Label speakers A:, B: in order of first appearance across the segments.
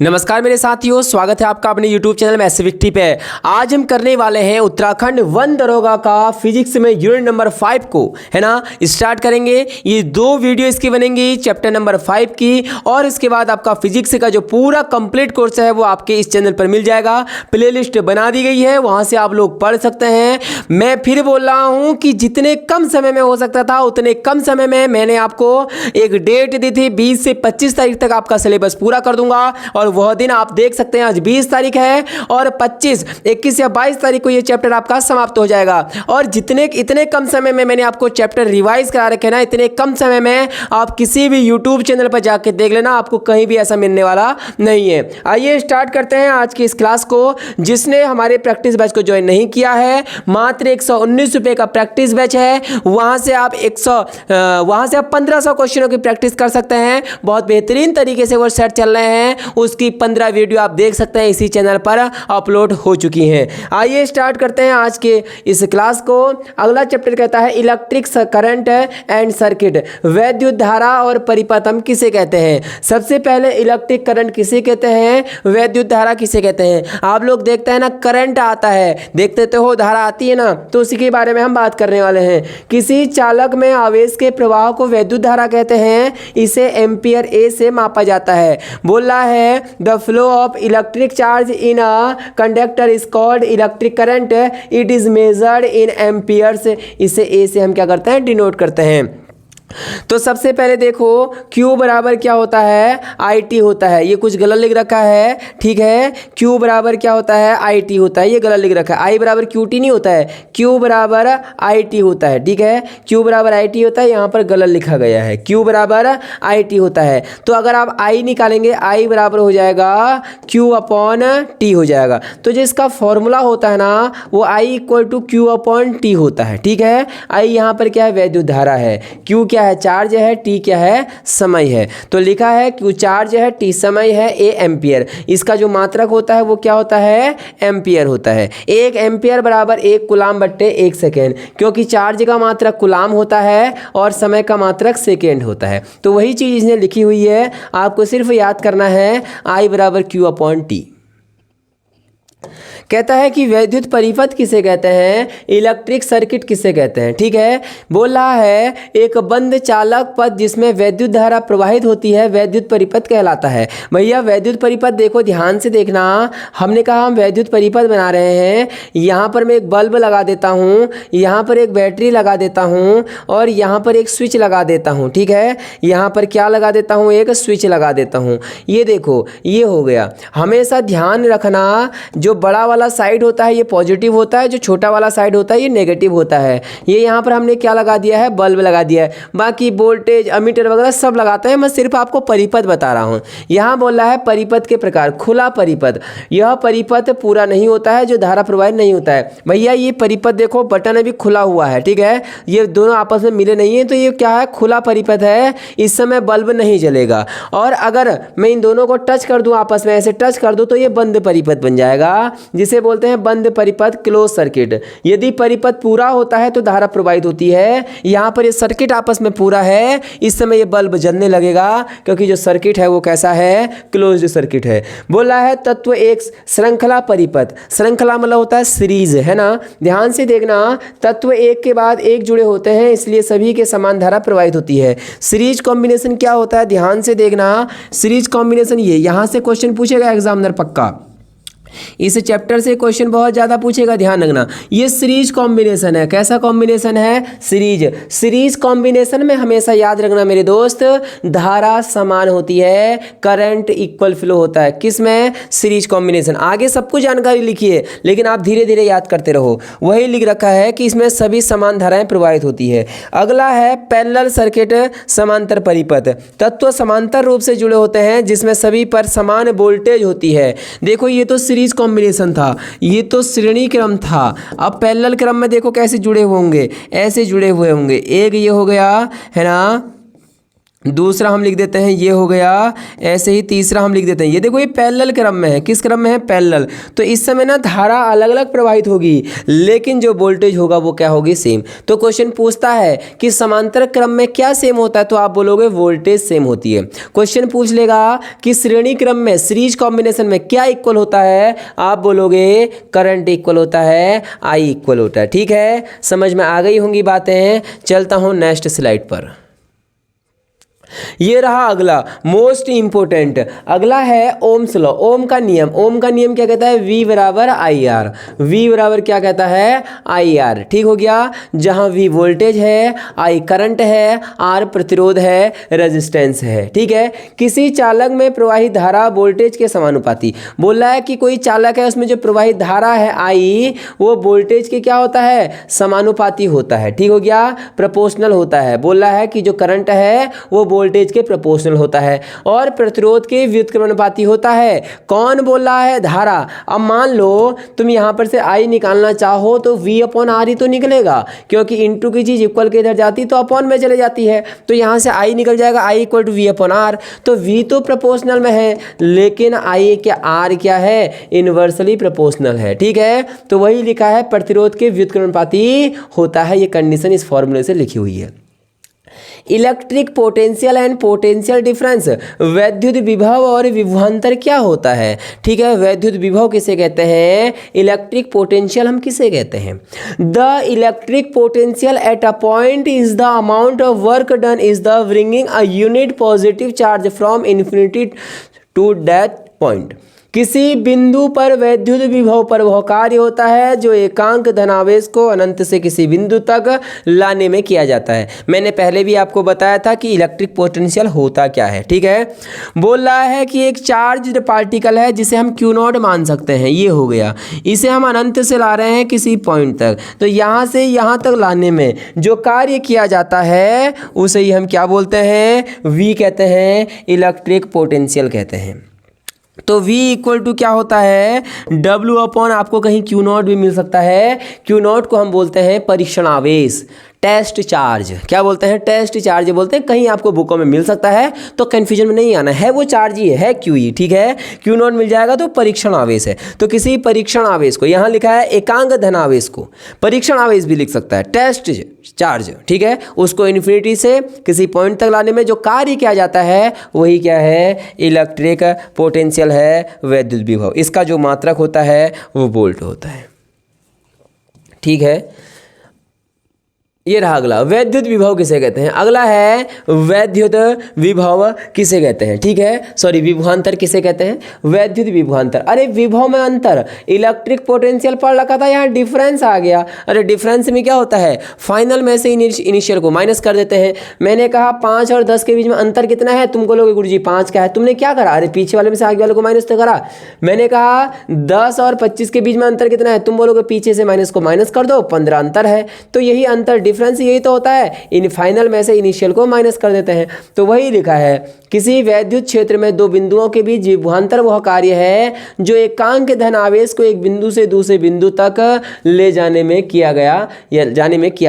A: नमस्कार मेरे साथियों, स्वागत है आपका अपने YouTube चैनल में SCVT पे। आज हम करने वाले हैं उत्तराखंड वन दरोगा का फिजिक्स में यूनिट नंबर 5 को, है ना, स्टार्ट करेंगे। ये दो वीडियो इसकी बनेंगी, चैप्टर नंबर 5 की, और इसके बाद आपका फिजिक्स का जो पूरा कंप्लीट कोर्स है वो आपके इस चैनल पर मिल जाएगा। प्लेलिस्ट बना दी गई है, वहाँ से आप लोग पढ़ सकते हैं। मैं फिर बोल रहा हूँ कि जितने कम समय में हो सकता था उतने कम समय में मैंने आपको एक डेट दी थी, 20 से 25 तारीख तक आपका सिलेबस पूरा कर दूंगा। और वह दिन आप देख सकते हैं, आज 20 तारीख है और 25, 21 या 22 तारीख को यह चैप्टर आपका समाप्त हो जाएगा। और इतने कम समय में मैंने आपको चैप्टर रिवाइज करा रखे ना, इतने कम समय में आप किसी भी यूट्यूब चैनल पर जाके देख लेना, आपको कहीं भी ऐसा मिलने वाला नहीं है। आइए स्टार्ट करते हैं आज की इस क्लास को। जिसने हमारे प्रैक्टिस बैच को ज्वाइन नहीं किया है, मात्र 119 रुपये का प्रैक्टिस बैच है। वहां से आप 1500 क्वेश्चनों की प्रैक्टिस कर सकते हैं। बहुत बेहतरीन तरीके से वो सेट चल रहे हैं, उसकी 15 वीडियो आप देख सकते हैं, इसी चैनल पर अपलोड हो चुकी हैं। आइए स्टार्ट करते हैं आज के इस क्लास को। अगला चैप्टर कहता है इलेक्ट्रिक करंट एंड सर्किट, वैद्युत धारा और परिपथ हम किसे कहते हैं। सबसे पहले इलेक्ट्रिक करंट किसे कहते हैं, वैद्युत धारा किसे कहते हैं। आप लोग देखते हैं ना, करंट आता है, देखते तो हो, धारा आती है ना, तो उसी के बारे में हम बात करने वाले हैं। किसी चालक में आवेश के प्रवाह को वैद्युत धारा कहते हैं। इसे एम्पियर ए से मापा जाता है। बोल रहा है the flow of electric charge in a conductor is called electric current, it is measured in amperes. इसे ए से हम क्या करते हैं, डिनोट करते हैं। तो सबसे पहले देखो, Q बराबर क्या होता है, IT होता है। ये कुछ गलत लिख रखा है, ठीक है। Q बराबर क्या होता है, IT होता है, ये गलत लिख रखा है। I बराबर QT नहीं होता है, Q बराबर IT होता है, ठीक है। Q बराबर IT होता है, यहाँ पर गलत लिखा गया है, Q बराबर IT होता है। तो अगर आप I निकालेंगे, I बराबर हो जाएगा Q अपॉन T हो जाएगा। तो जो इसका फॉर्मूला होता है ना, वो I equal to Q upon T होता है, ठीक है। I यहाँ पर क्या है, वैद्युत धारा है। Q क्या है, चार्ज है, टी क्या है, समय है। तो लिखा है कि चार्ज है, टी समय है, ए एम्पियर। इसका जो मात्रक होता है वो क्या होता है, एम्पियर होता है। 1 एम्पियर बराबर 1 कूलाम बट्टे 1 सेकेंड, क्योंकि चार्ज का मात्रक कूलाम होता है और समय का मात्रक सेकेंड होता है। तो वही चीज़ इसने लिखी हुई है, आपको सिर्फ याद करना है, आई बराबर क्यू अपॉन टी। कहता है कि वैद्युत परिपथ किसे कहते हैं, इलेक्ट्रिक सर्किट किसे कहते हैं, ठीक है। बोल रहा है एक बंद चालक पथ जिसमें वैद्युत धारा प्रवाहित होती है वैद्युत परिपथ कहलाता है। भैया वैद्युत परिपथ देखो, ध्यान से देखना, हमने कहा हम वैद्युत परिपथ बना रहे हैं। यहाँ पर मैं एक बल्ब लगा देता हूँ, यहाँ पर एक बैटरी लगा देता हूँ, और यहाँ पर एक स्विच लगा देता हूँ, ठीक है। यहाँ पर क्या लगा देता हूँ, एक स्विच लगा देता हूँ। ये देखो, ये हो गया। हमेशा ध्यान रखना, जो बड़ा वाला साइड होता है ये पॉजिटिव होता है, जो छोटा वाला साइड होता है ये नेगेटिव होता है। ये यहाँ पर हमने क्या लगा दिया है, बल्ब लगा दिया है। बाकी वोल्टेज अमीटर वगैरह सब लगाते हैं, मैं सिर्फ आपको परिपथ बता रहा हूँ। यहाँ बोल रहा है परिपथ के प्रकार, खुला परिपथ। यह परिपथ पूरा नहीं होता है जो धारा प्रवाहित नहीं होता है। भैया ये परिपथ देखो, बटन अभी खुला हुआ है, ठीक है। ये दोनों आपस में मिले नहीं है, तो ये क्या है, खुला परिपथ है। इस समय बल्ब नहीं जलेगा। और अगर मैं इन दोनों को टच कर दूं, आपस में ऐसे टच कर दूं, तो ये बंद परिपथ बन जाएगा, जिसे बोलते हैं बंद परिपथ, क्लोज सर्किट। यदि परिपथ पूरा होता है तो धारा प्रवाहित होती है। यहाँ पर ये सर्किट आपस में पूरा है, इस समय ये बल्ब जलने लगेगा, क्योंकि जो सर्किट है वो कैसा है, क्लोज्ड सर्किट है। बोला है तत्व एक श्रृंखला परिपथ, श्रृंखला मतलब होता है सीरीज, है ना। ध्यान से देखना, तत्व एक के बाद एक जुड़े होते हैं, इसलिए सभी के समान धारा प्रवाहित होती है। सीरीज कॉम्बिनेशन क्या होता है, ध्यान से देखना। सीरीज कॉम्बिनेशन, ये यहाँ से क्वेश्चन पूछेगा एग्जामिनर पक्का, इस चैप्टर से क्वेश्चन बहुत ज़्यादा पूछेगा, ध्यान रखना। ये सीरीज कॉम्बिनेशन है। कैसा कॉम्बिनेशन है, सीरीज। सीरीज कॉम्बिनेशन में हमेशा याद रखना मेरे दोस्त, धारा समान होती है, करंट इक्वल फ्लो होता है। किस में, सीरीज कॉम्बिनेशन। आगे सब कुछ जानकारी लिखी है, लेकिन आप धीरे धीरे याद करते रहो। वही लिख रखा है कि इसमें सभी समान धाराएं प्रवाहित होती है। अगला है पैरेलल सर्किट, समांतर परिपथ। तत्व समांतर रूप से जुड़े होते हैं, जिसमें सभी पर समान वोल्टेज होती है। देखो ये तो सीरीज कॉम्बिनेशन था, ये तो श्रेणी क्रम था। अब पैरेलल क्रम में देखो कैसे जुड़े हुए होंगे, ऐसे जुड़े हुए होंगे। एक ये हो गया, है ना, दूसरा हम लिख देते हैं ये हो गया। ऐसे ही तीसरा हम लिख देते हैं, ये देखो ये पैरेलल क्रम में है। किस क्रम में है? पैरेलल। तो इस समय ना धारा अलग अलग प्रवाहित होगी, लेकिन जो वोल्टेज होगा वो क्या होगी? सेम। तो क्वेश्चन पूछता है कि समांतर क्रम में क्या सेम होता है, तो आप बोलोगे वोल्टेज सेम होती है। क्वेश्चन पूछ लेगा कि श्रेणी क्रम में, सीरीज कॉम्बिनेशन में क्या इक्वल होता है, आप बोलोगे करंट इक्वल होता है, आई इक्वल होता है। ठीक है, समझ में आ गई होंगी बातें। चलता हूं नेक्स्ट स्लाइड पर। ये रहा अगला मोस्ट इंपोर्टेंट। अगला है ओम्स लॉ, ओम का नियम। ओम का नियम क्या कहता है? V बराबर आई आर। वी बराबर क्या कहता है? I R. ठीक हो गया। जहां V वोल्टेज है, आई करंट है, आर प्रतिरोध है, रेजिस्टेंस है। ठीक है। किसी चालक में प्रवाहित धारा वोल्टेज के समानुपाती। बोल रहा है कि कोई चालक है, उसमें जो प्रवाहित धारा है आई, वो वोल्टेज के क्या होता है? समानुपाती होता है। ठीक हो गया। प्रोपोर्शनल होता है। बोल रहा है कि जो करंट है वो वोल्टेज के प्रोपोर्शनल होता है और प्रतिरोध के व्युत्क्रमानुपाती होता है। कौन बोल रहा है? धारा। अब मान लो तुम यहां पर से आई निकालना चाहो तो V अपॉन आर ही तो निकलेगा, क्योंकि इंटू की चीज इक्वल के इधर जाती तो अपॉन में चले जाती है, तो यहां से आई निकल जाएगा, I equal to V upon R. तो V तो प्रोपोर्शनल में है, लेकिन आई क्या, आर क्या है? इनवर्सली प्रोपोर्शनल है। ठीक है, तो वही लिखा है प्रतिरोध के व्युत्क्रमानुपाती होता है। ये कंडीशन इस फॉर्मूले से लिखी हुई है। Electric potential and potential difference, वैद्युत विभव और विभवांतर क्या होता है? ठीक है, वैद्युत विभव किसे कहते हैं? इलेक्ट्रिक पोटेंशियल हम किसे कहते हैं? The electric potential at a point is the amount of work done is the bringing a unit positive charge from infinity to that point. किसी बिंदु पर वैद्युत विभव पर वह कार्य होता है जो एकांक धनावेश को अनंत से किसी बिंदु तक लाने में किया जाता है। मैंने पहले भी आपको बताया था कि इलेक्ट्रिक पोटेंशियल होता क्या है। ठीक है, बोल रहा है कि एक चार्ज पार्टिकल है जिसे हम क्यू नॉट मान सकते हैं, ये हो गया। इसे हम अनंत से ला रहे हैं किसी पॉइंट तक, तो यहाँ से यहाँ तक लाने में जो कार्य किया जाता है उसे ही हम क्या बोलते हैं? V कहते हैं, इलेक्ट्रिक पोटेंशियल कहते हैं। तो V इक्वल टू क्या होता है? W अपॉन, आपको कहीं Q नॉट भी मिल सकता है। Q नॉट को हम बोलते हैं परीक्षण आवेश, टेस्ट चार्ज। क्या बोलते हैं? टेस्ट चार्ज बोलते हैं। कहीं आपको बुकों में मिल सकता है, तो कन्फ्यूजन में नहीं आना है, वो चार्ज ही है QE। ठीक है, Q नॉट मिल जाएगा तो परीक्षण आवेश है। तो किसी परीक्षण आवेश को, यहाँ लिखा है एकांक धनावेश को परीक्षण आवेश भी लिख सकता है, टेस्ट चार्ज। ठीक है, उसको इन्फिनिटी से किसी पॉइंट तक लाने में जो कार्य किया जाता है वही क्या है? इलेक्ट्रिक पोटेंशियल है, वैद्युत विभव। इसका जो मात्रक होता है वो वोल्ट होता है। ठीक है, ये रहा अगला, वैद्युत विभव किसे कहते हैं? अगला है वैद्युत विभव किसे कहते हैं? ठीक है, सॉरी, विभवांतर किसे कहते हैं? वैद्युत विभवांतर। अरे विभव में अंतर, इलेक्ट्रिक पोटेंशियल पढ़ रखा था, यहाँ डिफरेंस आ गया। अरे डिफरेंस में क्या होता है? फाइनल में से इनिशियल को माइनस कर देते हैं। मैंने कहा 5 और 10 के बीच में अंतर कितना है? तुम बोलोगे गुरुजी 5 का है। तुमने क्या करा? अरे पीछे वाले में से आगे वाले को माइनस तो करा। मैंने कहा 10 और 25 के बीच में अंतर कितना है? तुम बोलोगे पीछे से माइनस को माइनस कर दो, 15 अंतर है। तो यही अंतर, डिफरेंस यही तो होता है। इन फाइनल में से इनिशियल को माइनस कर देते हैं। तो वही लिखा है, किसी वैद्युत क्षेत्र में दो बिंदुओं के बीच विभवांतर वह कार्य है जो एकांक धन आवेश को एक बिंदु से दूसरे बिंदु तक ले जाने में किया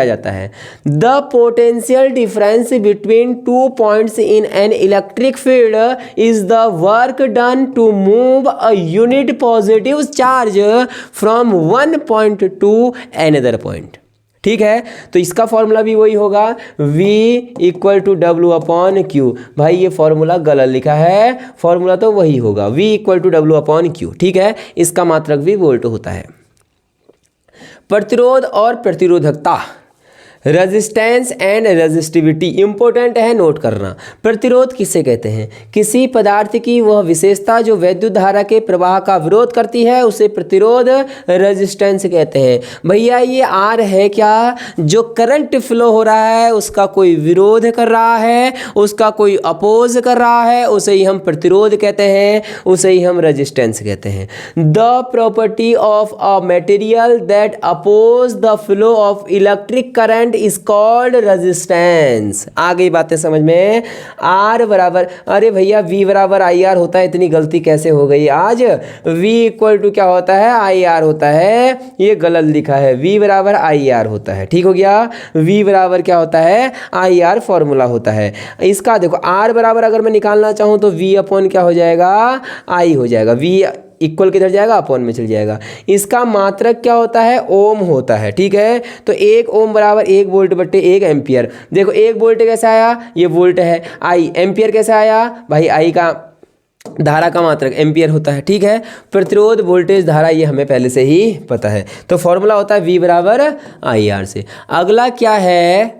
A: जाता है। The potential difference between two points in an electric field is the work done to move a unit positive charge from one point to another point. ठीक है, तो इसका फॉर्मूला भी वही होगा, V equal to W upon Q। भाई ये formula गलत लिखा है, फॉर्मूला तो वही होगा, V equal to W upon Q। ठीक है, इसका मात्रक भी वोल्ट होता है। प्रतिरोध और प्रतिरोधकता, रेजिस्टेंस एंड रेजिस्टिविटी इंपॉर्टेंट है, नोट करना। प्रतिरोध किसे कहते हैं? किसी पदार्थ की वह विशेषता जो विद्युत धारा के प्रवाह का विरोध करती है उसे प्रतिरोध, रेजिस्टेंस कहते हैं। भैया ये R है क्या? जो करंट फ्लो हो रहा है उसका कोई विरोध कर रहा है, उसका कोई अपोज कर रहा है, उसे ही हम प्रतिरोध कहते हैं, उसे ही हम रेजिस्टेंस कहते हैं। The property of a material that oppose the flow of electric current is called resistance. आ गई बातें समझ में। आर बराबर, अरे भैया वी बराबर आई आर होता है, इतनी गलती कैसे हो गई आज। वी इक्वल टू क्या होता है, आई आर होता है, ये गलत लिखा है, वी बराबर आई आर होता है। ठीक हो गया, वी बराबर क्या होता है, आई आर फॉर्मूला होता है इसका। देखो आर बराबर अगर मैं निकालना चाहूँ तो वी अपॉन क्या हो जाएगा, आई हो जाएगा। वी इक्वल किधर जाएगा, अपॉन में चल जाएगा। इसका मात्रक क्या होता है, ओम होता है। ठीक है, तो 1 ओम बराबर 1 वोल्ट बट्टे 1 एम्पियर। देखो 1 वोल्ट कैसे आया, ये वोल्ट है। आई एम्पियर कैसे आया भाई, आई का धारा का मात्रक एम्पियर होता है। ठीक है, प्रतिरोध वोल्टेज धारा ये हमें पहले से ही पता है, तो फॉर्मूला होता है वी बराबर आई आर से। अगला क्या है,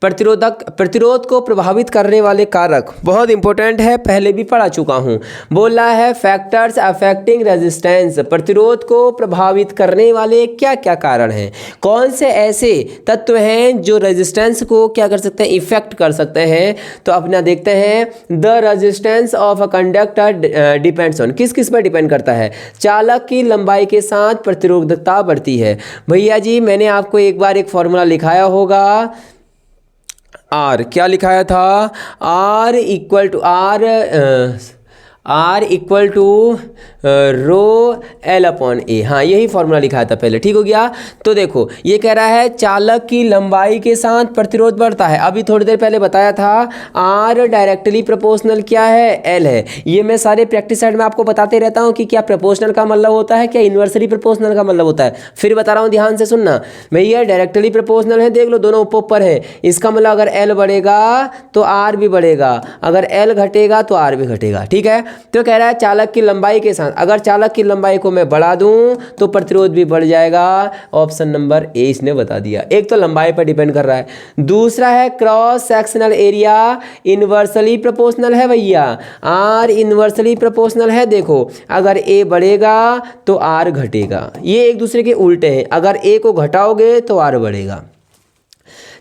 A: प्रतिरोध को प्रभावित करने वाले कारक, बहुत इंपॉर्टेंट है, पहले भी पढ़ा चुका हूं। बोल रहा है फैक्टर्स अफेक्टिंग रेजिस्टेंस, प्रतिरोध को प्रभावित करने वाले क्या क्या कारण हैं, कौन से ऐसे तत्व हैं जो रेजिस्टेंस को क्या कर सकते हैं, इफेक्ट कर सकते हैं। तो अपना देखते हैं, the resistance of a conductor depends on, किस किस पर डिपेंड करता है, चालक की लंबाई के साथ प्रतिरोधकता बढ़ती है। भैया जी मैंने आपको एक बार एक फॉर्मूला लिखाया होगा, आर क्या लिखाया था, R equal to rho L upon A. हाँ यही फॉर्मूला लिखाया था पहले। ठीक हो गया, तो देखो ये कह रहा है चालक की लंबाई के साथ प्रतिरोध बढ़ता है। अभी थोड़ी देर पहले बताया था आर डायरेक्टली प्रोपोर्शनल क्या है, एल है। ये मैं सारे प्रैक्टिस साइड में आपको बताते रहता हूँ कि क्या प्रोपोर्शनल का मतलब होता है, क्या इन्वर्सली प्रोपोर्शनल का मतलब होता है। फिर बता रहा हूँ, ध्यान से सुनना भैया। डायरेक्टली प्रोपोर्शनल है, देख लो दोनों ऊपर है, इसका मतलब अगर एल बढ़ेगा तो आर भी बढ़ेगा, अगर एल घटेगा तो आर भी घटेगा। ठीक है, तो कह रहा है चालक की लंबाई के साथ, अगर चालक की लंबाई को मैं बढ़ा दूं तो प्रतिरोध भी बढ़ जाएगा। ऑप्शन नंबर ए इसने बता दिया। एक तो लंबाई पर डिपेंड कर रहा है, दूसरा है cross sectional area inversely proportional है भैया, आर इन्वर्सली प्रोपोर्शनल है। देखो अगर ए बढ़ेगा तो आर घटेगा, ये एक दूसरे के उल्टे हैं, अगर ए को घटाओगे तो आर बढ़ेगा।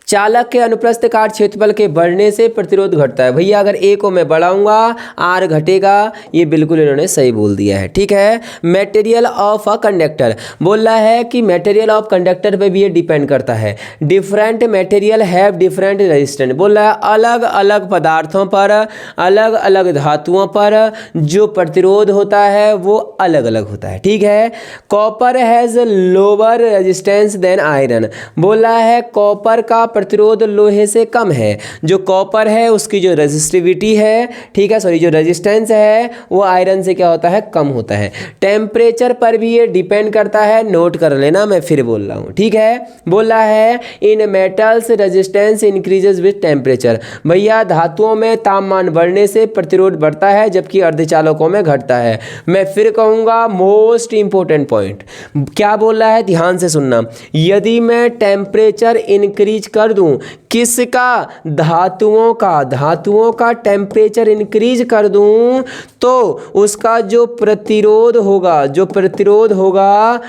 A: चालक के अनुप्रस्थ काट क्षेत्रफल के बढ़ने से प्रतिरोध घटता है। भैया अगर ए को मैं बढ़ाऊंगा आर घटेगा, ये बिल्कुल इन्होंने सही बोल दिया है। ठीक है, मटेरियल ऑफ अ कंडक्टर बोल रहा है कि मटेरियल ऑफ कंडक्टर पे भी ये डिपेंड करता है। Different material have different resistance, बोल रहा है अलग अलग पदार्थों पर, अलग अलग धातुओं पर जो प्रतिरोध होता है वो अलग अलग होता है। ठीक है, copper has lower resistance than iron, बोल रहा है कॉपर का प्रतिरोध लोहे से कम है। जो कॉपर है उसकी जो रेजिस्टिविटी है, ठीक है सॉरी जो रेजिस्टेंस है वो आयरन से क्या होता है, कम होता है। टेम्परेचर पर भी ये डिपेंड करता है, नोट कर लेना, मैं फिर बोल रहा हूँ। ठीक है, बोल रहा है in metals resistance increases with temperature, भैया धातुओं में तापमान बढ़ने से प्रतिरोध बढ़ता है जबकि अर्धचालकों में घटता है। मैं फिर कहूँगा मोस्ट इंपॉर्टेंट पॉइंट क्या बोल रहा है, ध्यान से सुनना। यदि मैं टेम्परेचर इंक्रीज कर दूं, किसका, धातुओं का टेम्परेचर इंक्रीज कर दूं तो उसका जो प्रतिरोध होगा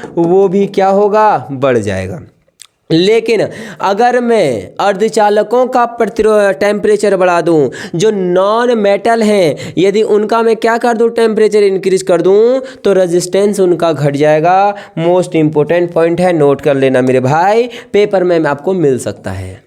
A: वो भी क्या होगा, बढ़ जाएगा। लेकिन अगर मैं अर्धचालकों का टेम्परेचर बढ़ा दूं, जो नॉन मेटल हैं यदि उनका मैं क्या कर दूं, टेम्परेचर इंक्रीज कर दूं तो रेजिस्टेंस उनका घट जाएगा। मोस्ट इंपॉर्टेंट पॉइंट है, नोट कर लेना मेरे भाई, पेपर में आपको मिल सकता है।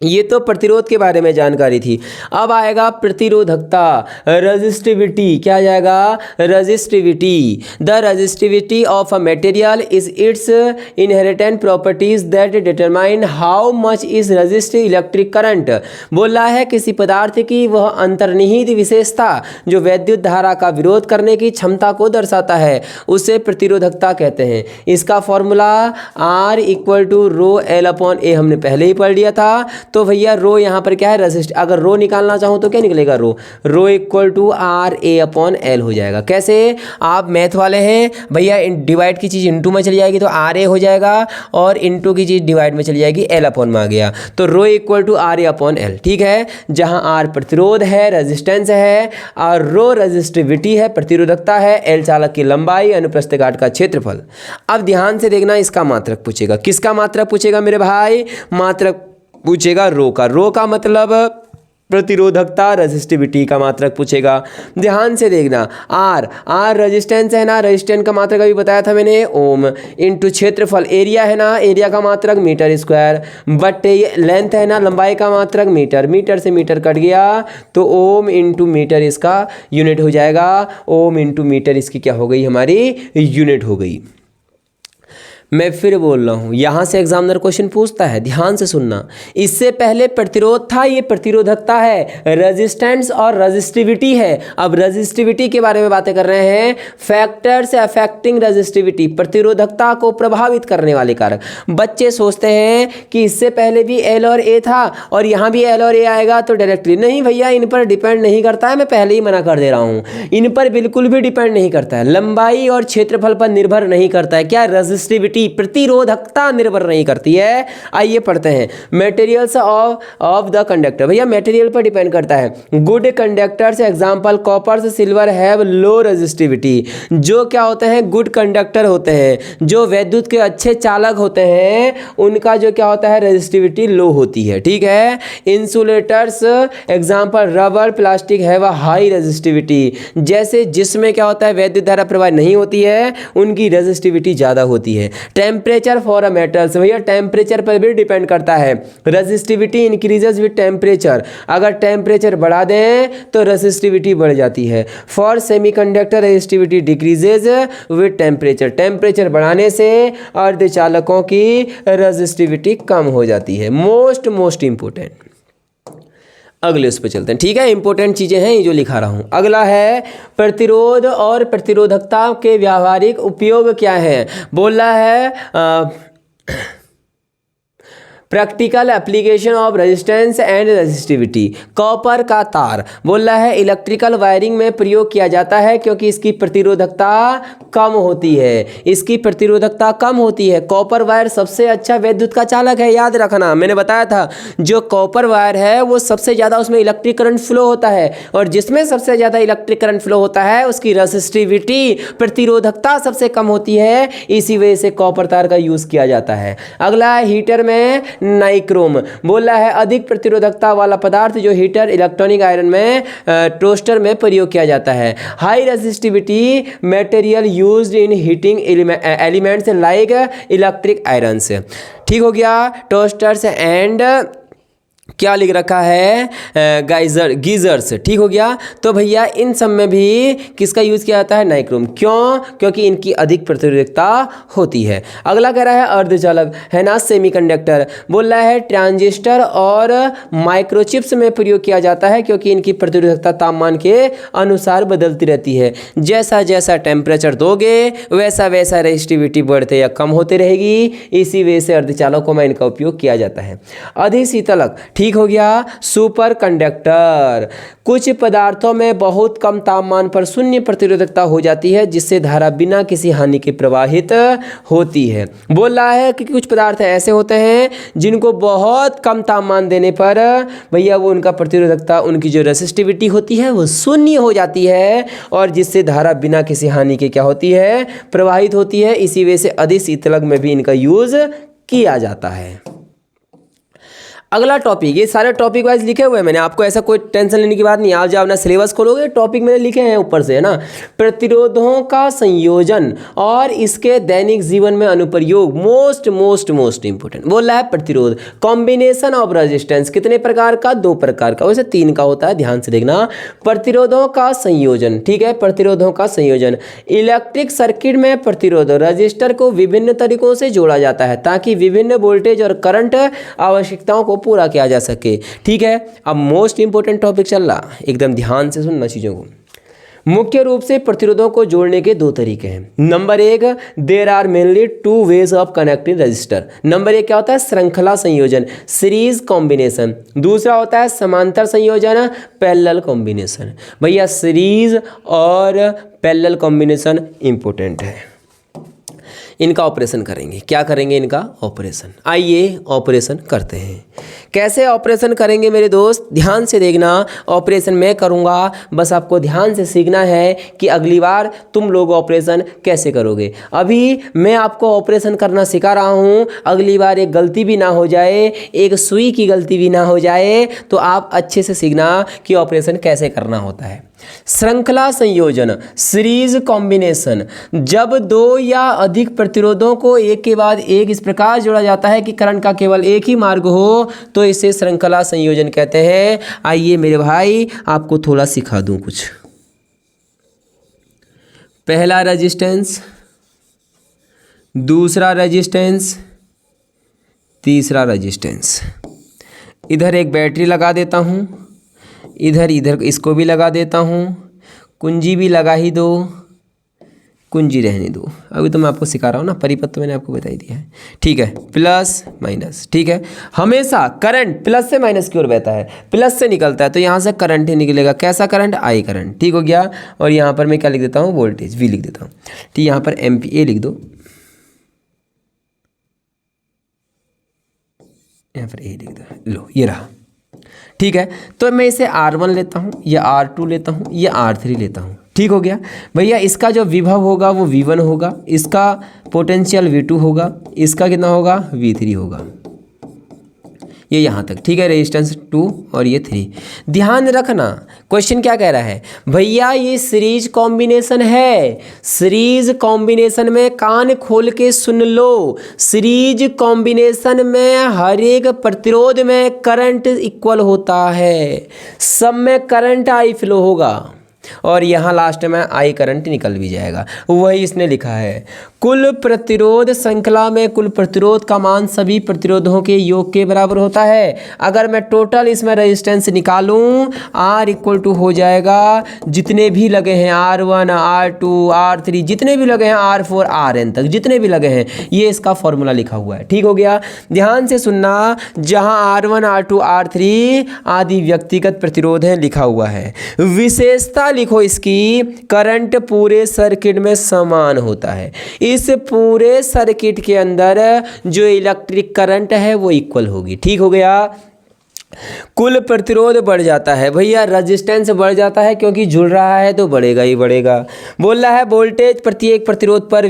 A: ये तो प्रतिरोध के बारे में जानकारी थी। अब आएगा प्रतिरोधकता, रेजिस्टिविटी। क्या आ जाएगा, resistivity. The resistivity of a material is it's inherent properties that determine how much is resist electric current, बोल रहा है किसी पदार्थ की वह अंतर्निहित विशेषता जो वैद्युत धारा का विरोध करने की क्षमता को दर्शाता है, उसे प्रतिरोधकता कहते हैं। इसका formula R equal to rho L upon A हमने पहले ही पढ़ लिया था। तो भैया रो यहाँ पर क्या है, रेजिस्ट, अगर रो निकालना चाहूँ तो क्या निकलेगा, rho equal to R A upon L हो जाएगा। कैसे, आप मैथ वाले हैं भैया, डिवाइड की चीज़ इनटू में चली जाएगी तो आर ए हो जाएगा और इनटू की चीज़ डिवाइड में चली जाएगी, एल अपॉन में आ गया, तो rho equal to R A upon L. ठीक है, जहाँ आर प्रतिरोध है, रेजिस्टेंस है, और रो रेजिस्टिविटी है, प्रतिरोधकता है, एल चालक की लंबाई, अनुप्रस्थ काट का क्षेत्रफल। अब ध्यान से देखना, इसका मात्रक पूछेगा। किसका मात्रक पूछेगा मेरे भाई, मात्रक पूछेगा रो का। रो का मतलब प्रतिरोधकता रेजिस्टिविटी का मात्रक पूछेगा। ध्यान से देखना, आर रेजिस्टेंस है ना, रेजिस्टेंस का मात्रक अभी बताया था मैंने ओम, इनटू क्षेत्रफल एरिया है ना, एरिया का मात्रक मीटर स्क्वायर, बट लेंथ है ना, लंबाई का मात्रक मीटर, मीटर से मीटर कट गया तो ओम इनटू मीटर इसका यूनिट हो जाएगा। ओम इनटू मीटर इसकी क्या हो गई, हमारी यूनिट हो गई। मैं फिर बोल रहा हूँ, यहाँ से एग्जामिनर क्वेश्चन पूछता है, ध्यान से सुनना। इससे पहले प्रतिरोध था, ये प्रतिरोधकता है, रेजिस्टेंस और रेजिस्टिविटी है। अब रेजिस्टिविटी के बारे में बातें कर रहे हैं, फैक्टर्स अफेक्टिंग रेजिस्टिविटी, प्रतिरोधकता को प्रभावित करने वाले कारक। बच्चे सोचते हैं कि इससे पहले भी एल और ए था और यहाँ भी एल और ए आएगा तो डायरेक्टली, नहीं भैया, इन पर डिपेंड नहीं करता है, मैं पहले ही मना कर दे रहा हूँ, इन पर बिल्कुल भी डिपेंड नहीं करता है, लंबाई और क्षेत्रफल पर निर्भर नहीं करता है। क्या, रेजिस्टिविटी, प्रतिरोधकता निर्भर नहीं करती है। आइए पढ़ते हैं, मटेरियल्स ऑफ द कंडक्टर, भैया मटेरियल पर डिपेंड करता है। Good conductors example copper silver have low resistivity, जो क्या होते हैं, गुड कंडक्टर होते हैं, जो विद्युत के अच्छे चालक होते हैं, उनका जो क्या होता है, रेजिस्टिविटी लो होती है, ठीक है। Insulators example rubber plastic have a high resistivity, जैसे जिसमें क्या होता है, विद्युत धारा प्रवाह नहीं होती है, उनकी रेजिस्टिविटी ज़्यादा होती है। टेम्परेचर फॉर अ मेटल्स, भैया टेम्परेचर पर भी डिपेंड करता है, रेजिस्टिविटी इंक्रीजेस विद टेम्परेचर, अगर टेम्परेचर बढ़ा दें तो रेजिस्टिविटी बढ़ जाती है। For semiconductor resistivity decreases with temperature, temperature बढ़ाने से अर्धचालकों की रेजिस्टिविटी कम हो जाती है। मोस्ट इंपोर्टेंट, अगले उस पर चलते हैं, ठीक है। इंपॉर्टेंट चीज़ें हैं ये जो लिखा रहा हूँ। अगला है प्रतिरोध और प्रतिरोधकता के व्यावहारिक उपयोग क्या है। बोल रहा है practical application of resistance and resistivity, copper का तार, बोल रहा है इलेक्ट्रिकल वायरिंग में प्रयोग किया जाता है क्योंकि इसकी प्रतिरोधकता कम होती है, इसकी प्रतिरोधकता कम होती है। कॉपर वायर सबसे अच्छा विद्युत का चालक है, याद रखना, मैंने बताया था जो कॉपर वायर है वो सबसे ज़्यादा उसमें इलेक्ट्रिक करंट फ्लो होता है, और जिसमें सबसे ज़्यादा इलेक्ट्रिक करंट फ्लो होता है उसकी रेजिस्टिविटी, प्रतिरोधकता सबसे कम होती है, इसी वजह से कॉपर तार का यूज़ किया जाता है। अगला है हीटर में नाइक्रोम, बोला है अधिक प्रतिरोधकता वाला पदार्थ जो हीटर इलेक्ट्रॉनिक आयरन में टोस्टर में प्रयोग किया जाता है। High resistivity material used in heating elements like electric irons, ठीक हो गया। टोस्टर्स एंड क्या लिख रखा है, गीजर्स, ठीक हो गया। तो भैया इन सब में भी किसका यूज़ किया जाता है, नाइक्रोम, क्यों, क्योंकि इनकी अधिक प्रतिरोधकता होती है। अगला कह रहा है अर्धचालक है ना, सेमीकंडक्टर, बोल रहा है ट्रांजिस्टर और माइक्रोचिप्स में प्रयोग किया जाता है क्योंकि इनकी प्रतिरोधकता तापमान के अनुसार बदलती रहती है, जैसा जैसा टेम्परेचर दोगे वैसा वैसा रेजिस्टिविटी बढ़ते या कम होती रहेगी, इसी वजह से अर्धचालकों में इनका उपयोग किया जाता है। अधिशीतलक, ठीक हो गया। सुपर कंडक्टर, कुछ पदार्थों में बहुत कम तापमान पर शून्य प्रतिरोधकता हो जाती है जिससे धारा बिना किसी हानि के प्रवाहित होती है। बोल रहा है कि कुछ पदार्थ ऐसे होते हैं जिनको बहुत कम तापमान देने पर भैया वो उनका प्रतिरोधकता, उनकी जो रेसिस्टिविटी होती है वो शून्य हो जाती है, और जिससे धारा बिना किसी हानि के क्या होती है, प्रवाहित होती है। इसी वजह से अधिशीतलक में भी इनका यूज किया जाता है। अगला टॉपिक, ये सारे टॉपिक वाइज लिखे हुए हैं मैंने, आपको ऐसा कोई टेंशन लेने की बात नहीं। आप जब अपना सिलेबस खोलोगे टॉपिक मैंने लिखे हैं ऊपर से, है ना। प्रतिरोधों का संयोजन और इसके दैनिक जीवन में अनुप्रयोग, मोस्ट इंपोर्टेंट। बोल रहा है प्रतिरोध, कॉम्बिनेशन ऑफ रेजिस्टेंस, कितने प्रकार का, 2 प्रकार का, वैसे 3 का होता है, ध्यान से देखना। प्रतिरोधों का संयोजन, ठीक है, प्रतिरोधों का संयोजन। इलेक्ट्रिक सर्किट में प्रतिरोध, रजिस्टर को विभिन्न तरीकों से जोड़ा जाता है ताकि विभिन्न वोल्टेज और करंट आवश्यकताओं को पूरा किया जा सके, ठीक है। अब मोस्ट इंपोर्टेंट टॉपिक चल रहा, एकदम ध्यान से सुनना चीजों को। मुख्य रूप से प्रतिरोधों को जोड़ने के 2 तरीके हैं। Number 1, there are mainly 2 ways of connecting resistor. Number 1 क्या होता है, श्रृंखला संयोजन, सीरीज कॉम्बिनेशन। दूसरा होता है समांतर संयोजन, पैरेलल कॉम्बिनेशन। भैया सीरीज और पैरेलल कॉम्बिनेशन इंपॉर्टेंट है। इनका ऑपरेशन करेंगे। क्या करेंगे? इनका ऑपरेशन। आइए ऑपरेशन करते हैं। कैसे ऑपरेशन करेंगे मेरे दोस्त? ध्यान से देखना। ऑपरेशन मैं करूँगा, बस आपको ध्यान से सीखना है कि अगली बार तुम लोग ऑपरेशन कैसे करोगे। अभी मैं आपको ऑपरेशन करना सिखा रहा हूँ, अगली बार एक गलती भी ना हो जाए, एक सुई की गलती भी ना हो जाए, तो आप अच्छे से सीखना कि ऑपरेशन कैसे करना होता है। श्रृंखला संयोजन, सीरीज कॉम्बिनेशन, जब दो या अधिक प्रतिरोधों को एक के बाद एक इस प्रकार जोड़ा जाता है कि करंट का केवल एक ही मार्ग हो, तो इसे श्रृंखला संयोजन कहते हैं। आइए मेरे भाई आपको थोड़ा सिखा दूं कुछ। पहला रेजिस्टेंस, दूसरा रेजिस्टेंस, तीसरा रेजिस्टेंस। इधर एक बैटरी लगा देता हूँ, इधर इसको भी लगा देता हूँ, कुंजी भी लगा ही दो, कुंजी रहने दो। अभी तो मैं आपको सिखा रहा हूँ ना, परिपथ तो मैंने आपको बता ही दिया है। ठीक है, प्लस माइनस। ठीक है, हमेशा करंट प्लस से माइनस की ओर बहता है, प्लस से निकलता है, तो यहाँ से करंट ही निकलेगा। कैसा करंट? I current. ठीक हो गया। और यहाँ पर मैं क्या लिख देता हूँ? वोल्टेज वी लिख देता हूँ। ठीक, यहाँ पर एम्पीयर लिख दो, यहाँ पर ए लिख दो। लो ये रहा। ठीक है, तो मैं इसे R1 लेता हूँ, या R2 लेता हूँ, या R3 लेता हूँ। ठीक हो गया भैया। इसका जो विभव होगा वो V1 होगा, इसका पोटेंशियल V2 होगा, इसका कितना होगा? V3 होगा। ये यहाँ तक। ठीक है, रेजिस्टेंस 2 और ये 3। ध्यान रखना, क्वेश्चन क्या कह रहा है भैया? ये सीरीज कॉम्बिनेशन है। सीरीज कॉम्बिनेशन में कान खोल के सुन लो, सीरीज कॉम्बिनेशन में हर एक प्रतिरोध में करंट इक्वल होता है, सब में करंट आई फ्लो होगा, और यहाँ लास्ट में आई करंट निकल भी जाएगा। वही इसने लिखा है। कुल प्रतिरोध श्रृंखला में कुल प्रतिरोध का मान सभी प्रतिरोधों के योग के बराबर होता है। अगर मैं टोटल इसमें रेजिस्टेंस निकालूं, R इक्वल टू हो जाएगा जितने भी लगे हैं, R1, R2, R3, जितने भी लगे हैं, R4, Rn तक जितने भी लगे हैं, ये इसका फॉर्मूला लिखा हुआ है। ठीक हो गया। ध्यान से सुनना, जहाँ R1, R2, R3 आदि व्यक्तिगत प्रतिरोध हैं लिखा हुआ है। विशेषता लिखो इसकी, करंट पूरे सर्किट में समान होता है। इस पूरे सर्किट के अंदर जो इलेक्ट्रिक करंट है वो इक्वल होगी। ठीक हो गया। कुल प्रतिरोध बढ़ जाता है भैया, रेजिस्टेंस बढ़ जाता है, क्योंकि जुड़ रहा है तो बढ़ेगा ही बढ़ेगा। बोल रहा है वोल्टेज प्रत्येक प्रतिरोध पर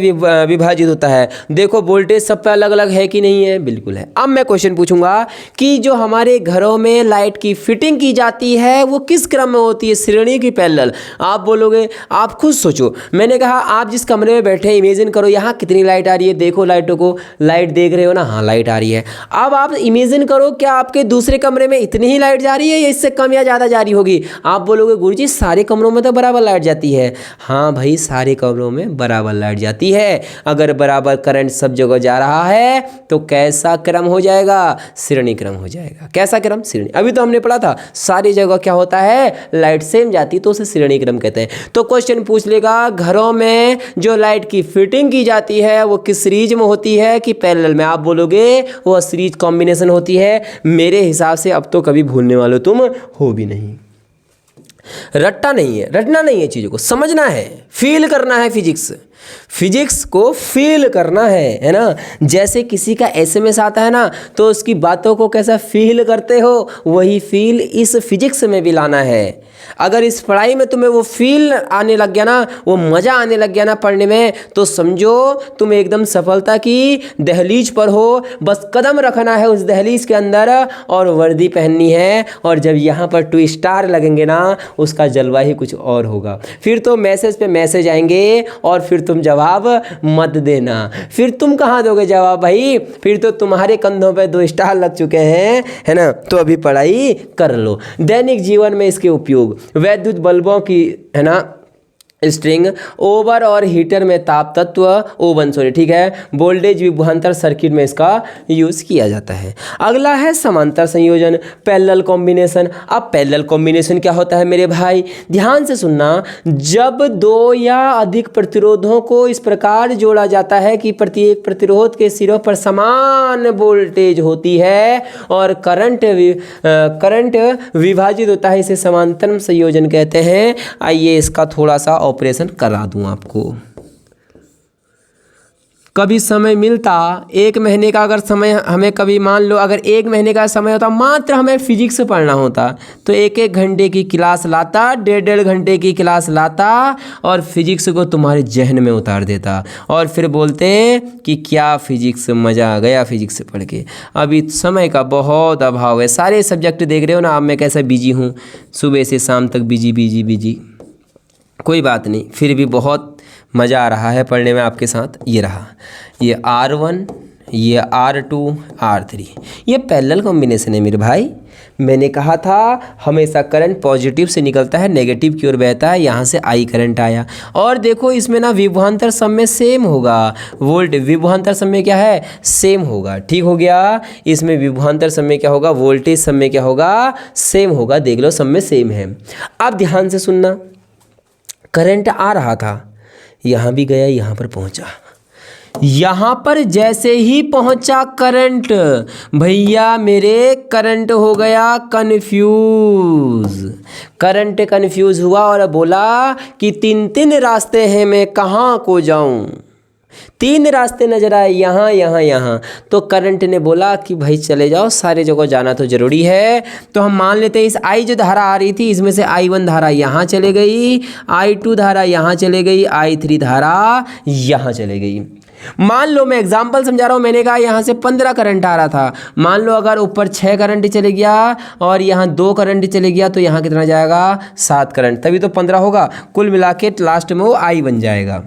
A: विभाजित होता है। देखो वोल्टेज सब पे अलग अलग है कि नहीं है? बिल्कुल है। अब मैं क्वेश्चन पूछूंगा कि जो हमारे घरों में लाइट की फिटिंग की जाती है वो किस क्रम में होती है, श्रेणी की पैरेलल? आप बोलोगे, आप खुद सोचो। मैंने कहा आप जिस कमरे में बैठे हैं, इमेजिन करो यहाँ कितनी लाइट आ रही है, देखो लाइटों को, लाइट देख रहे हो ना? हाँ लाइट आ रही है। अब आप इमेजिन करो क्या आपके दूसरे कमरे में इतनी ही लाइट जा रही है या इससे कम या ज़्यादा जा रही होगी? आप बोलोगे गुरुजी सारे कमरों में तो बराबर लाइट जाती है। हाँ भाई, सारे कमरों में बराबर लाइट जाती है। अगर बराबर करंट सब जगह जा रहा है तो कैसा क्रम हो जाएगा? श्रेणी क्रम हो जाएगा। कैसा क्रम? श्रेणी। अभी तो हमने पढ़ा था सारी जगह क्या होता है, लाइट सेम जाती, तो उसे श्रेणी क्रम कहते हैं। तो क्वेश्चन पूछ लेगा घरों में जो लाइट की फिटिंग की जाती है वो किस सीरीज में होती है कि पैरेलल में? आप बोलोगे वो सीरीज कॉम्बिनेशन होती है। मेरे हिसाब से अब तो कभी भूलने वाले तुम हो भी नहीं। रट्टा नहीं है, रटना नहीं है, चीजों को समझना है, फील करना है। फिजिक्स को फील करना है ना? जैसे किसी का एसएमएस आता है ना, तो उसकी बातों को कैसा फील करते हो, वही फील इस फिजिक्स में भी लाना है। अगर इस पढ़ाई में तुम्हें वो फील आने लग गया ना, वो मज़ा आने लग गया ना पढ़ने में, तो समझो तुम एकदम सफलता की दहलीज पर हो। बस कदम रखना है उस दहलीज के अंदर और वर्दी पहननी है, और जब यहाँ पर 2 स्टार लगेंगे ना, उसका जलवा ही कुछ और होगा। फिर तो मैसेज पे मैसेज आएंगे और फिर तुम जवाब मत देना। फिर तुम कहाँ दोगे जवाब भाई? फिर तो तुम्हारे कंधों पे 2 स्टार लग चुके हैं, है ना? तो अभी पढ़ाई कर लो। दैनिक जीवन में इसके उपयोग, वैद्युत बल्बों की, है ना, स्ट्रिंग, ओवर और हीटर में ताप तत्व, ओवन सॉरी, ठीक है, वोल्टेज विभवांतर सर्किट में इसका यूज़ किया जाता है। अगला है समांतर संयोजन, पैरेलल कॉम्बिनेशन। अब पैरेलल कॉम्बिनेशन क्या होता है मेरे भाई? ध्यान से सुनना। जब 2 या अधिक प्रतिरोधों को इस प्रकार जोड़ा जाता है कि प्रत्येक प्रतिरोध के सिरों पर समान वोल्टेज होती है और करंट विभाजित होता है, इसे समांतर संयोजन कहते हैं। आइए इसका थोड़ा सा ऑपरेशन करा दूं आपको। कभी समय मिलता, 1 महीने का अगर समय हमें कभी मान लो अगर 1 महीने का समय होता, मात्र हमें फिजिक्स पढ़ना होता, तो 1-1 घंटे की क्लास लाता, 1.5-1.5 घंटे की क्लास लाता और फिजिक्स को तुम्हारे जहन में उतार देता और फिर बोलते कि क्या फिजिक्स, मज़ा आ गया फिजिक्स पढ़ के। अभी समय का बहुत अभाव है, सारे सब्जेक्ट देख रहे हो ना आप, मैं कैसा बिजी हूँ, सुबह से शाम तक बिजी बिजी बिजी। कोई बात नहीं, फिर भी बहुत मज़ा आ रहा है पढ़ने में आपके साथ। ये रहा, ये R1, ये R2, R3, ये पैरेलल कॉम्बिनेशन है मेरे भाई। मैंने कहा था हमेशा करंट पॉजिटिव से निकलता है, नेगेटिव की ओर बहता है, यहाँ से I करंट आया। और देखो इसमें ना विभवांतर समय सेम होगा, वोल्ट विभवांतर समय क्या है, सेम होगा। ठीक हो गया, इसमें विभवांतर समय क्या होगा, वोल्टेज समय क्या होगा, सेम होगा। देख लो समय सेम है। अब ध्यान से सुनना, करंट आ रहा था, यहाँ भी गया, यहाँ पर पहुँचा, यहाँ पर जैसे ही पहुँचा करंट, भैया मेरे करंट हो गया कन्फ्यूज। करंट कन्फ्यूज हुआ और बोला कि 3 रास्ते हैं, मैं कहाँ को जाऊँ। 3 रास्ते नजर आए, यहाँ यहाँ यहाँ। तो करंट ने बोला कि भाई चले जाओ, सारे जगह जाना तो जरूरी है। तो हम मान लेते हैं इस I जो धारा आ रही थी, इसमें से I1 धारा यहाँ चले गई, I2 धारा यहाँ चले गई, I3 धारा यहाँ चले गई। मान लो मैं एग्जाम्पल समझा रहा हूँ, मैंने कहा यहाँ से 15 करंट आ रहा था, मान लो अगर ऊपर 6 करंट चले गया और यहाँ 2 करंट चले गया, तो यहाँ कितना जाएगा, 7 करंट, तभी तो 15 होगा। कुल मिला के लास्ट में वो I बन जाएगा।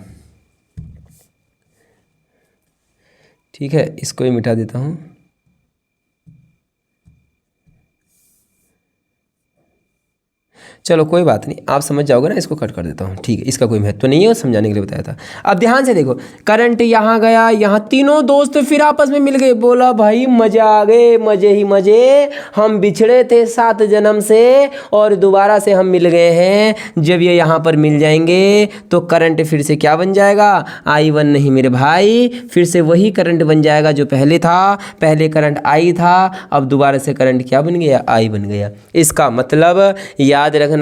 A: ठीक है, इसको ही मिटा देता हूँ। चलो कोई बात नहीं, आप समझ जाओगे ना, इसको कट कर देता हूँ। ठीक है, इसका कोई महत्व नहीं है, वो समझाने के लिए बताया था। अब ध्यान से देखो, करंट यहाँ गया, यहाँ तीनों दोस्त फिर आपस में मिल गए। बोला भाई मजे आ गए, मजे ही मजे, हम बिछड़े थे 7 जन्म से और दोबारा से हम मिल गए हैं। जब ये यहाँ पर मिल जाएंगे तो करंट फिर से क्या बन जाएगा, I1 नहीं मेरे भाई, फिर से वही करंट बन जाएगा जो पहले था। पहले करंट I था, अब दोबारा से करंट क्या बन गया, I बन गया। इसका मतलब याद रखना,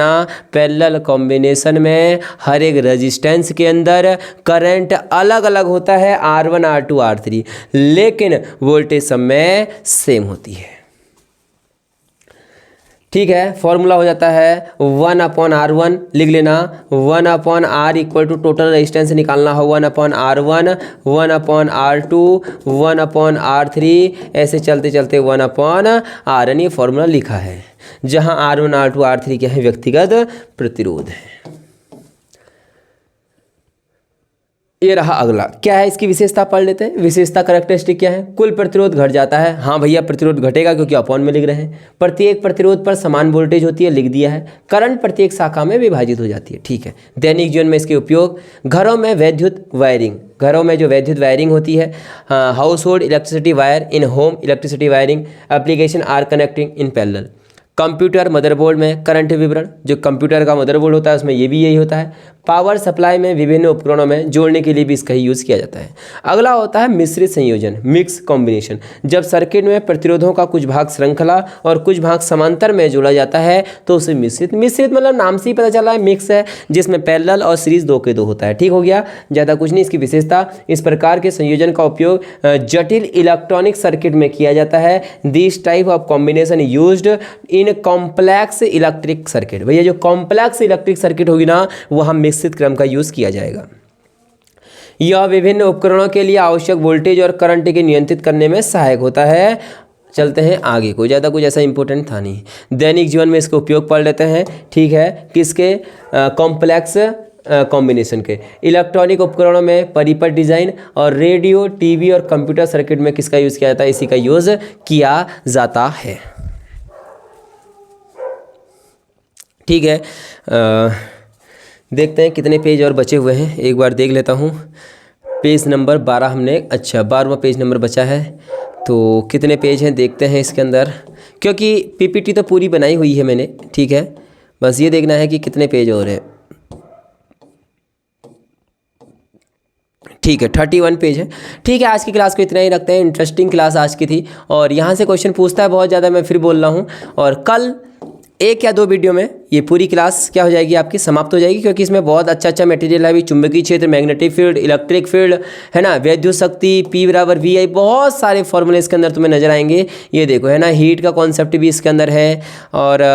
A: पैरेलल कॉम्बिनेशन में हर एक रेजिस्टेंस के अंदर करंट अलग अलग होता है, R1, R2, R3, लेकिन वोल्टेज समय सेम होती है। ठीक है, फॉर्मूला हो जाता है 1/R1, लिख लेना 1/R equal to total resistance निकालना हो 1/R1, 1/R2, 1/R3, ऐसे चलते चलते 1/Rn, ये फॉर्मूला लिखा है, जहां R1, R2, R3 क्या है, व्यक्तिगत प्रतिरोध है। ये रहा अगला, क्या है इसकी विशेषता पढ़ लेते हैं। विशेषता कैरेक्टरिस्टिक क्या है, कुल प्रतिरोध घट जाता है। हाँ भैया प्रतिरोध घटेगा क्योंकि अपॉन में लिख रहे हैं। प्रत्येक प्रतिरोध पर समान वोल्टेज होती है, लिख दिया है। करंट प्रत्येक शाखा में विभाजित हो जाती है। ठीक है, दैनिक जीवन में इसके उपयोग, घरों में वैद्युत वायरिंग, घरों में जो वैद्युत वायरिंग होती है, household electricity wire, in home electricity wiring application are connecting in parallel. Computer motherboard में करंट विवरण, जो कंप्यूटर का मदरबोर्ड होता है उसमें ये भी यही होता है। पावर सप्लाई में विभिन्न उपकरणों में जोड़ने के लिए भी इसका ही यूज़ किया जाता है। अगला होता है मिश्रित संयोजन, मिक्स कॉम्बिनेशन, जब सर्किट में प्रतिरोधों का कुछ भाग श्रृंखला और कुछ भाग समांतर में जोड़ा जाता है तो उसे मिश्रित, मिश्रित मतलब नाम से ही पता चला है मिक्स है, जिसमें पैरेलल और सीरीज 2 के 2 होता है। ठीक हो गया, ज़्यादा कुछ नहीं। इसकी विशेषता, इस प्रकार के संयोजन का उपयोग जटिल इलेक्ट्रॉनिक सर्किट में किया जाता है। This type of combination used in complex electric circuit. भैया जो कॉम्प्लेक्स इलेक्ट्रिक सर्किट होगी ना, वहाँ मिश्रित क्रम का यूज किया जाएगा। यह विभिन्न उपकरणों के लिए आवश्यक वोल्टेज और करंट के नियंत्रित करने में सहायक होता है। चलते हैं आगे, कोई ज़्यादा कुछ ऐसा इंपॉर्टेंट था नहीं। दैनिक जीवन में इसका उपयोग पढ़ लेते हैं। ठीक है, किसके, कॉम्प्लेक्स कॉम्बिनेशन के। इलेक्ट्रॉनिक उपकरणों में परिपथ डिजाइन और रेडियो, टीवी और कंप्यूटर सर्किट में किसका यूज़ किया जाता है, इसी का यूज़ किया जाता है। ठीक है, देखते हैं कितने पेज और बचे हुए हैं, एक बार देख लेता हूँ। पेज नंबर 12 हमने, अच्छा 12वां पेज नंबर बचा है, तो कितने पेज हैं देखते हैं इसके अंदर, क्योंकि पीपीटी तो पूरी बनाई हुई है मैंने। ठीक है, बस ये देखना है कि कितने पेज और हैं। ठीक है, 31 पेज है। ठीक है, आज की क्लास को इतना ही रखते हैं। इंटरेस्टिंग क्लास आज की थी और यहाँ से क्वेश्चन पूछता है बहुत ज़्यादा, मैं फिर बोल रहा हूँ। और कल 1 या 2 वीडियो में ये पूरी क्लास क्या हो जाएगी आपकी समाप्त हो जाएगी, क्योंकि इसमें बहुत अच्छा मटेरियल है। अभी चुंबकीय क्षेत्र, मैग्नेटिक फील्ड, इलेक्ट्रिक फील्ड, है ना, विद्युत शक्ति, P=VI, बहुत सारे फॉर्मूले इसके अंदर तुम्हें नजर आएंगे। ये देखो, है ना, हीट का कॉन्सेप्ट भी इसके अंदर है और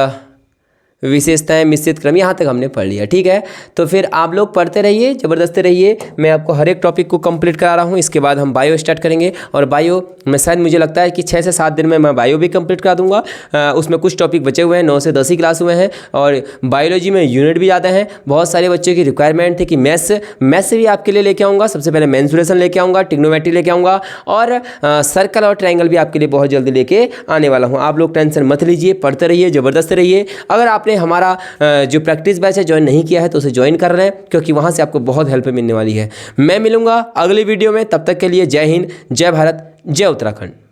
A: विशेषताएं, मिश्रित क्रम, यहाँ तक हमने पढ़ लिया। ठीक है, तो फिर आप लोग पढ़ते रहिए, ज़बरदस्ती रहिए। मैं आपको हर एक टॉपिक को कंप्लीट करा रहा हूँ। इसके बाद हम बायो स्टार्ट करेंगे और बायो में शायद मुझे लगता है कि 6 से 7 दिन में मैं बायो भी कंप्लीट करा दूंगा। उसमें कुछ टॉपिक बचे हुए हैं, 9 से 10 ही क्लास हुए हैं और बायोलॉजी में यूनिट भी ज़्यादा हैं। बहुत सारे बच्चों की रिक्वायरमेंट थी कि मैथ्स भी आपके लिए लेके आऊँगा। सबसे पहले मेंसुरेशन लेके आऊँगा, ट्रिग्नोमेट्री लेके आऊँगा और सर्कल और ट्रायंगल भी आपके लिए बहुत जल्दी लेके आने वाला हूँ। आप लोग टेंशन मत लीजिए, पढ़ते रहिए, ज़बरदस्त रहिए। अगर आपने हमारा जो प्रैक्टिस बैच है ज्वाइन नहीं किया है तो उसे ज्वाइन कर रहे हैं, क्योंकि वहां से आपको बहुत हेल्प मिलने वाली है। मैं मिलूंगा अगली वीडियो में, तब तक के लिए जय हिंद, जय भारत, जय उत्तराखंड।